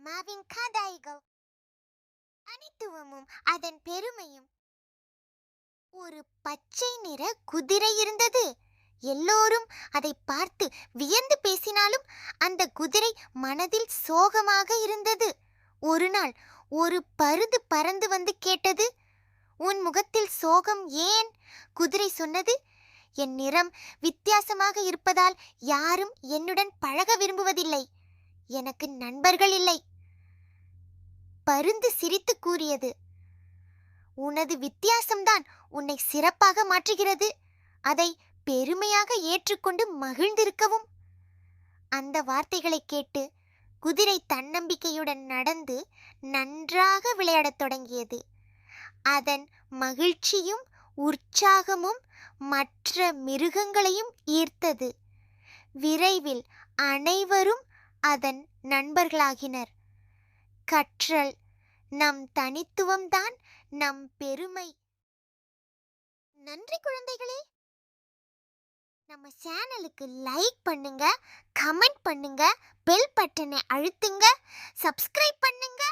அம்மாவின் கதைகள், அனித்துவமும் அதன் பெருமையும். ஒரு பச்சை நிற குதிரை இருந்தது. எல்லோரும் அதை பார்த்து வியந்து பேசினாலும் அந்த குதிரை மனதில் சோகமாக இருந்தது. ஒரு நாள் ஒரு பருந்து பறந்து வந்து கேட்டது, உன் முகத்தில் சோகம் ஏன்? குதிரை சொன்னது, என் நிறம் வித்தியாசமாக இருப்பதால் யாரும் என்னுடன் பழக விரும்புவதில்லை. எனக்கு நண்பர்கள் இல்லை. பருந்து சிரித்து கூறியது, உனது வித்தியாசம்தான் உன்னை சிறப்பாக மாற்றுகிறது. அதை பெருமையாக ஏற்றுக்கொண்டு மகிழ்ந்திருக்கவும். அந்த வார்த்தைகளை கேட்டு குதிரை தன்னம்பிக்கையுடன் நடந்து நன்றாக விளையாடத் தொடங்கியது. அதன் மகிழ்ச்சியும் உற்சாகமும் மற்ற மிருகங்களையும் ஈர்த்தது. விரைவில் அனைவரும் அதன் நண்பர்களாகினர். கற்றல், நம் தனித்துவம்தான் நம் பெருமை. நன்றி குழந்தைகளே. நம்ம சேனலுக்கு லைக் பண்ணுங்க, கமெண்ட் பண்ணுங்க, பெல் பட்டனை அழுத்துங்க, சப்ஸ்கிரைப் பண்ணுங்க.